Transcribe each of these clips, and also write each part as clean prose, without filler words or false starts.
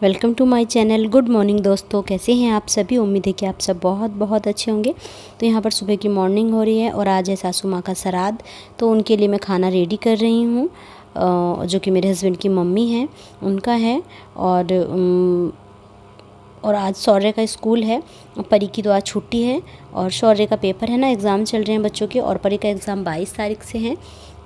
Welcome to my channel. Good morning दोस्तों, कैसे हैं आप सभी। उम्मीद है कि आप सब बहुत बहुत अच्छे होंगे। तो यहाँ पर सुबह की मॉर्निंग हो रही है और आज है सासू माँ का श्राद्ध, तो उनके लिए मैं खाना रेडी कर रही हूँ, जो कि मेरे हस्बैंड की मम्मी हैं उनका है। और आज शौर्य का स्कूल है, परी की तो आज छुट्टी है और शौर्य का पेपर है ना, एग्ज़ाम चल रहे हैं बच्चों के, और परी का एग्ज़ाम 22 तारीख से है,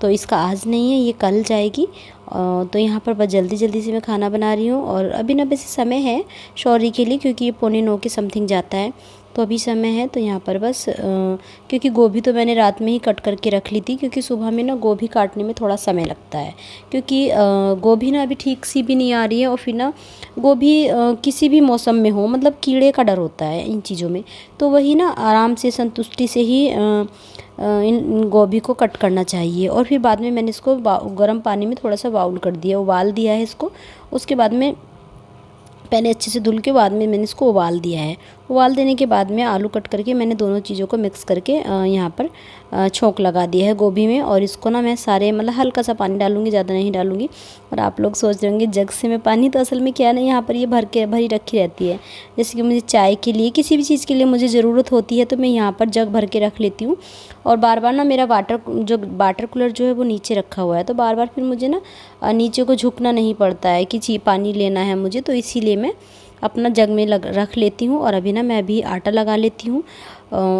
तो इसका आज नहीं है, ये कल जाएगी। तो यहाँ पर बस जल्दी जल्दी से मैं खाना बना रही हूँ और अभी ना वैसे समय है शौर्य के लिए, क्योंकि ये 8:45 के समथिंग जाता है, तो अभी समय है। तो यहाँ पर बस क्योंकि गोभी तो मैंने रात में ही कट करके रख ली थी, क्योंकि सुबह में ना गोभी काटने में थोड़ा समय लगता है, क्योंकि गोभी ना अभी ठीक सी भी नहीं आ रही है, और फिर ना गोभी किसी भी मौसम में हो, मतलब कीड़े का डर होता है इन चीज़ों में, तो वही ना आराम से संतुष्टि से ही इन गोभी को कट करना चाहिए। और फिर बाद में मैंने इसको गर्म पानी में थोड़ा सा बाउल कर दिया, उबाल दिया है इसको। उसके बाद में पहले अच्छे से धुल के बाद में मैंने इसको उबाल दिया है। उबाल देने के बाद में आलू कट करके मैंने दोनों चीज़ों को मिक्स करके यहाँ पर छोंक लगा दिया है गोभी में। और इसको ना मैं सारे मतलब हल्का सा पानी डालूंगी, ज़्यादा नहीं डालूंगी। और आप लोग सोच रहे होंगे जग से मैं पानी, तो असल में क्या है ना, यहाँ पर ये भरी रखी रहती है। जैसे कि मुझे चाय के लिए, किसी भी चीज़ के लिए मुझे ज़रूरत होती है, तो मैं यहाँ पर जग भर के रख लेती हूँ। और बार बार ना मेरा वाटर कूलर जो है वो नीचे रखा हुआ है, तो बार बार फिर मुझे ना नीचे को झुकना नहीं पड़ता है कि पानी लेना है मुझे, तो इसीलिए मैं अपना जग में रख लेती हूँ। और अभी ना मैं अभी आटा लगा लेती हूँ,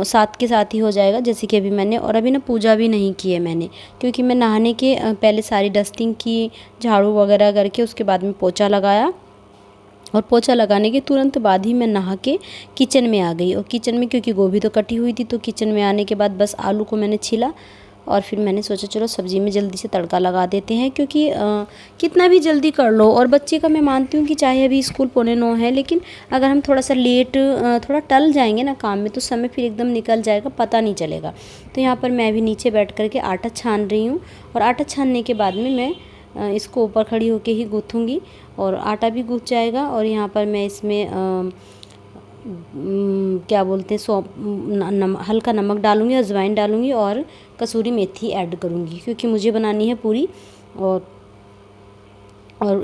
साथ के साथ ही हो जाएगा। जैसे कि अभी मैंने, और अभी ना पूजा भी नहीं की है मैंने, क्योंकि मैं नहाने के पहले सारी डस्टिंग की, झाड़ू वगैरह करके उसके बाद में पोछा लगाया, और पोछा लगाने के तुरंत बाद ही मैं नहा के किचन में आ गई। और किचन में क्योंकि गोभी तो कटी हुई थी, तो किचन में आने के बाद बस आलू को मैंने छीला, और फिर मैंने सोचा चलो सब्ज़ी में जल्दी से तड़का लगा देते हैं, क्योंकि कितना भी जल्दी कर लो। और बच्चे का मैं मानती हूँ कि चाहे अभी स्कूल 8:45 है, लेकिन अगर हम थोड़ा सा लेट थोड़ा टल जाएंगे ना काम में, तो समय फिर एकदम निकल जाएगा, पता नहीं चलेगा। तो यहाँ पर मैं भी नीचे बैठ करके आटा छान रही हूँ, और आटा छानने के बाद में मैं इसको ऊपर खड़ी होके ही गूँथूँगी, और आटा भी गूँथ जाएगा। और यहाँ पर मैं इसमें क्या बोलते हैं, हल्का नमक डालूँगी, अजवाइन डालूँगी, और कसूरी मेथी ऐड करूँगी, क्योंकि मुझे बनानी है पूरी। और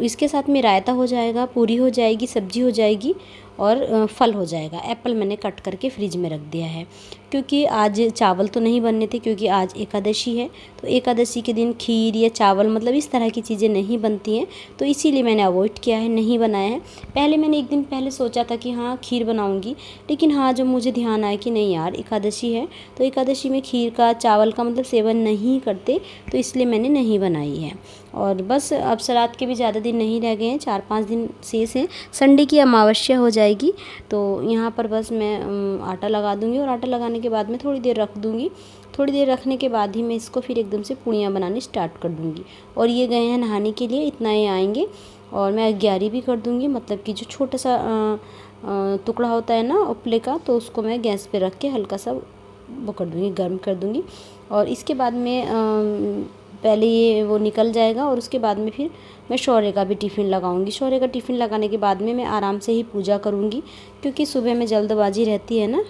इसके साथ में रायता हो जाएगा, पूरी हो जाएगी, सब्जी हो जाएगी, और फल हो जाएगा। एप्पल मैंने कट करके फ्रिज में रख दिया है, क्योंकि आज चावल तो नहीं बनने थे, क्योंकि आज एकादशी है। तो एकादशी के दिन खीर या चावल मतलब इस तरह की चीज़ें नहीं बनती हैं, तो इसीलिए मैंने अवॉइड किया है, नहीं बनाया है। पहले मैंने एक दिन पहले सोचा था कि हाँ खीर बनाऊँगी, लेकिन हाँ जब मुझे ध्यान आया कि नहीं यार एकादशी है, तो एकादशी में खीर का, चावल का मतलब सेवन नहीं करते, तो इसलिए मैंने नहीं बनाई है। और बस अब श्राद्ध के भी ज़्यादा दिन नहीं रह गए हैं, 4-5 दिन शेष हैं, संडे की अमावस्या हो जाएगी। तो यहाँ पर बस मैं आटा लगा दूँगी, और आटा लगाने के बाद में थोड़ी देर रख दूँगी। थोड़ी देर रखने के बाद ही मैं इसको फिर एकदम से पूड़ियाँ बनानी स्टार्ट कर दूँगी। और ये गए हैं नहाने के लिए, इतना ही आएंगे, और मैं 11 भी कर दूँगी, मतलब कि जो छोटा सा टुकड़ा होता है ना उपले का, तो उसको मैं गैस पे रख के हल्का सा वो कर दूँगी, गर्म कर दूँगी। और इसके बाद में पहले ये वो निकल जाएगा, और उसके बाद में फिर मैं शौर्य का भी टिफ़िन लगाऊंगी। शौर्य का टिफ़िन लगाने के बाद में मैं आराम से ही पूजा करूंगी, क्योंकि सुबह में जल्दबाजी रहती है ना।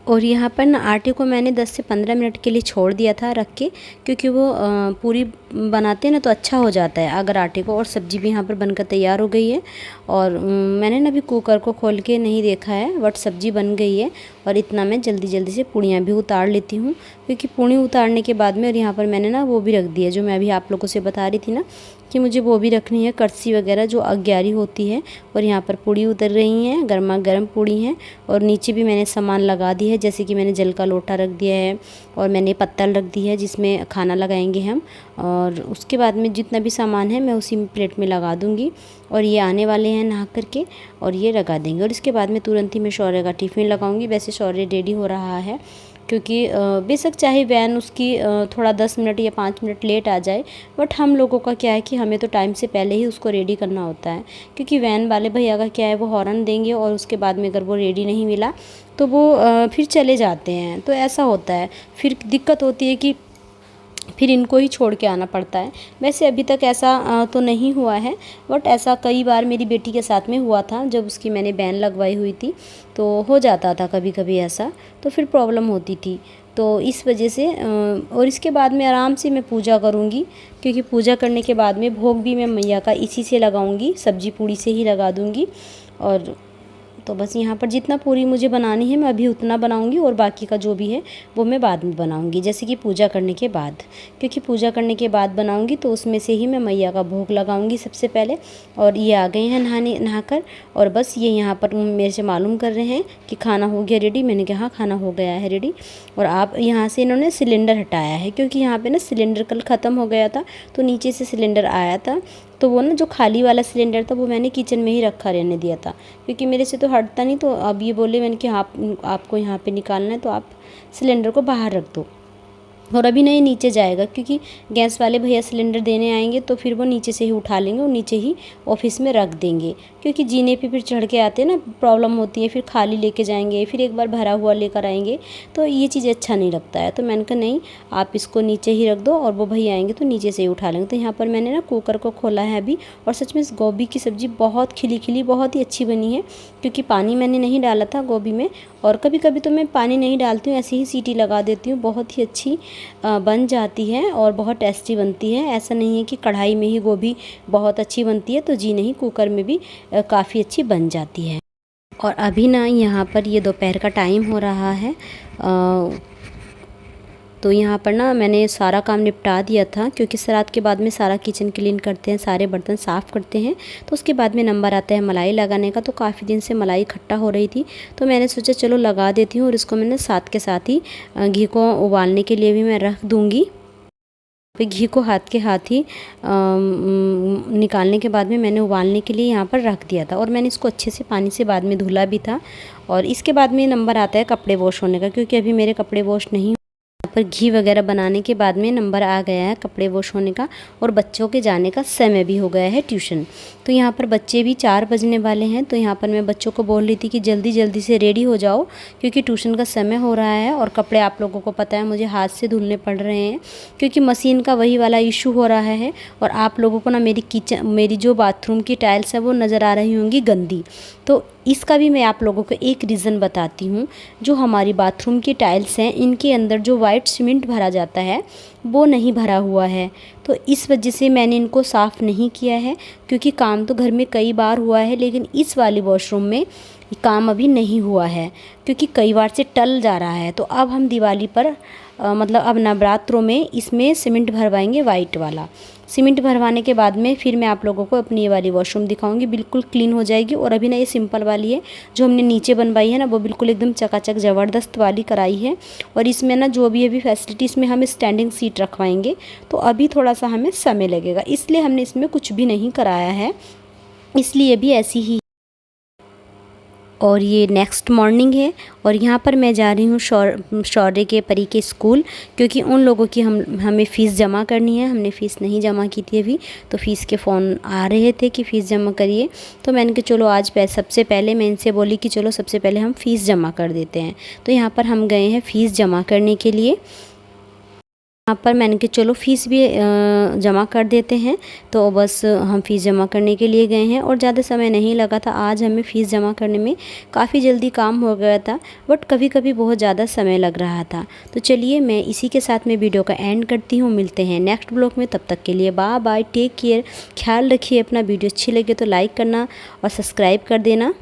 और यहाँ पर ना आटे को मैंने 10 से 15 मिनट के लिए छोड़ दिया था रख के, क्योंकि वो पूरी बनाते हैं ना तो अच्छा हो जाता है अगर आटे को। और सब्ज़ी भी यहाँ पर बनकर तैयार हो गई है, और मैंने ना अभी कुकर को खोल के नहीं देखा है, बट सब्ज़ी बन गई है। और इतना मैं जल्दी जल्दी से पूड़ियाँ भी उतार लेती हूँ, क्योंकि पूड़ी उतारने के बाद में, और यहाँ पर मैंने ना वो भी रख दिया जो मैं अभी आप लोगों से बता रही थी ना, कि मुझे वो भी रखनी है, कड़छी वगैरह जो 11 होती है। और यहाँ पर पूड़ी उतर रही हैं, गर्मा गर्म पूड़ी हैं। और नीचे भी मैंने सामान लगा दी है, जैसे कि मैंने जल का लोटा रख दिया है, और मैंने पत्तल रख दी है जिसमें खाना लगाएंगे हम। और उसके बाद में जितना भी सामान है मैं उसी प्लेट में लगा दूँगी। और ये आने वाले हैं नहा करके, और ये लगा देंगे। और इसके बाद में तुरंत ही मैं शौर्य का टिफ़िन लगाऊंगी। वैसे शौर्य रेडी हो रहा है, क्योंकि बेशक चाहे वैन उसकी थोड़ा 10 मिनट या 5 मिनट लेट आ जाए, बट हम लोगों का क्या है कि हमें तो टाइम से पहले ही उसको रेडी करना होता है। क्योंकि वैन वाले भैया का क्या है, वो हॉर्न देंगे, और उसके बाद में अगर वो रेडी नहीं मिला तो वो फिर चले जाते हैं, तो ऐसा होता है। फिर दिक्कत होती है कि फिर इनको ही छोड़ के आना पड़ता है। वैसे अभी तक ऐसा तो नहीं हुआ है, बट ऐसा कई बार मेरी बेटी के साथ में हुआ था, जब उसकी मैंने बैन लगवाई हुई थी, तो हो जाता था कभी कभी ऐसा, तो फिर प्रॉब्लम होती थी। तो इस वजह से और इसके बाद में आराम से मैं पूजा करूँगी, क्योंकि पूजा करने के बाद में भोग भी मैं मैया का इसी से लगाऊँगी, सब्जी पूड़ी से ही लगा दूँगी। और तो बस यहाँ पर जितना पूरी मुझे बनानी है मैं अभी उतना बनाऊंगी, और बाकी का जो भी है वो मैं बाद में बनाऊंगी, जैसे कि पूजा करने के बाद, क्योंकि पूजा करने के बाद बनाऊंगी तो उसमें से ही मैं मैया का भोग लगाऊंगी सबसे पहले। और ये आ गए हैं नहाकर, और बस ये यहाँ पर मेरे से मालूम कर रहे हैं कि खाना हो गया रेडी। मैंने कहा हाँ खाना हो गया है रेडी। और आप यहाँ से इन्होंने सिलेंडर हटाया है, क्योंकि यहाँ पर ना सिलेंडर कल ख़त्म हो गया था, तो नीचे से सिलेंडर आया था, तो वो ना जो खाली वाला सिलेंडर था वो मैंने किचन में ही रखा रहने दिया था, क्योंकि मेरे से तो हटता नहीं। तो अब ये बोले मैंने कि आपको यहाँ पे निकालना है तो आप सिलेंडर को बाहर रख दो। और अभी नहीं नीचे जाएगा, क्योंकि गैस वाले भैया सिलेंडर देने आएंगे तो फिर वो नीचे से ही उठा लेंगे और नीचे ही ऑफिस में रख देंगे, क्योंकि जीने पे फिर चढ़ के आते हैं ना, प्रॉब्लम होती है, फिर खाली लेके जाएंगे, फिर एक बार भरा हुआ लेकर आएंगे, तो ये चीज़ अच्छा नहीं लगता है। तो मैंने कहा नहीं, आप इसको नीचे ही रख दो और वो भैया आएंगे तो नीचे से ही उठा लेंगे। तो यहाँ पर मैंने ना कुकर को खोला है अभी, और सच में इस गोभी की सब्ज़ी बहुत खिली खिली बहुत ही अच्छी बनी है, क्योंकि पानी मैंने नहीं डाला था गोभी में। और कभी कभी तो मैं पानी नहीं डालती हूँ, ऐसे ही सीटी लगा देती हूँ, बहुत ही अच्छी बन जाती है और बहुत टेस्टी बनती है। ऐसा नहीं है कि कढ़ाई में ही गोभी बहुत अच्छी बनती है, तो जी नहीं, कुकर में भी काफ़ी अच्छी बन जाती है। और अभी ना यहाँ पर ये दोपहर का टाइम हो रहा है, तो यहाँ पर ना मैंने सारा काम निपटा दिया था, क्योंकि श्राद्ध के बाद में सारा किचन क्लीन करते हैं, सारे बर्तन साफ़ करते हैं, तो उसके बाद में नंबर आता है मलाई लगाने का। तो काफ़ी दिन से मलाई इकट्ठा हो रही थी, तो मैंने सोचा चलो लगा देती हूँ, और इसको मैंने साथ के साथ ही घी को उबालने के लिए भी मैं रख दूँगी। फिर घी को हाथ के हाथ ही निकालने के बाद में मैंने उबालने के लिए यहाँ पर रख दिया था, और मैंने इसको अच्छे से पानी से बाद में धुला भी था। और इसके बाद में नंबर आता है कपड़े वॉश होने का, क्योंकि अभी मेरे कपड़े वॉश नहीं, पर घी वगैरह बनाने के बाद में नंबर आ गया है कपड़े वॉश होने का, और बच्चों के जाने का समय भी हो गया है ट्यूशन। तो यहाँ पर बच्चे भी 4 बजने वाले हैं, तो यहाँ पर मैं बच्चों को बोल रही थी कि जल्दी जल्दी से रेडी हो जाओ, क्योंकि ट्यूशन का समय हो रहा है। और कपड़े आप लोगों को पता है मुझे हाथ से धुलने पड़ रहे हैं, क्योंकि मशीन का वही वाला इशू हो रहा है। और आप लोगों को ना मेरी जो बाथरूम की टाइल्स है वो नज़र आ रही होंगी गंदी, तो इसका भी मैं आप लोगों को एक रीज़न बताती हूँ। जो हमारी बाथरूम की टाइल्स हैं, इनके अंदर जो वाइट सीमेंट भरा जाता है वो नहीं भरा हुआ है, तो इस वजह से मैंने इनको साफ़ नहीं किया है। क्योंकि काम तो घर में कई बार हुआ है, लेकिन इस वाले वॉशरूम में काम अभी नहीं हुआ है, क्योंकि कई बार से टल जा रहा है। तो अब हम दिवाली पर मतलब अब नवरात्रों में इसमें सीमेंट भरवाएंगे, वाइट वाला सीमेंट भरवाने के बाद में फिर मैं आप लोगों को अपनी ये वाली वॉशरूम दिखाऊंगी, बिल्कुल क्लीन हो जाएगी। और अभी ना ये सिंपल वाली है, जो हमने नीचे बनवाई है ना, वो बिल्कुल एकदम चकाचक ज़बरदस्त वाली कराई है। और इसमें ना जो भी अभी फैसिलिटी, इसमें हम स्टैंडिंग सीट रखवाएंगे, तो अभी थोड़ा सा हमें समय लगेगा, इसलिए हमने इसमें कुछ भी नहीं कराया है, इसलिए भी ऐसी ही। और ये नेक्स्ट मॉर्निंग है, और यहाँ पर मैं जा रही हूँ शौर्य के परी के स्कूल, क्योंकि उन लोगों की हमें फ़ीस जमा करनी है। हमने फ़ीस नहीं जमा की थी अभी, तो फ़ीस के फ़ोन आ रहे थे कि फ़ीस जमा करिए। तो मैंने कहा चलो आज सबसे पहले मैं इनसे बोली कि चलो सबसे पहले हम फ़ीस जमा कर देते हैं। तो यहाँ पर हम गए हैं फ़ीस जमा करने के लिए। यहाँ पर मैंने कहा चलो फ़ीस भी जमा कर देते हैं, तो बस हम फ़ीस जमा करने के लिए गए हैं। और ज़्यादा समय नहीं लगा था, आज हमें फ़ीस जमा करने में काफ़ी जल्दी काम हो गया था, बट कभी कभी बहुत ज़्यादा समय लग रहा था। तो चलिए मैं इसी के साथ में वीडियो का एंड करती हूँ, मिलते हैं नेक्स्ट ब्लॉग में, तब तक के लिए बाय बाय, टेक केयर, ख्याल रखिए अपना। वीडियो अच्छी लगे तो लाइक करना और सब्सक्राइब कर देना।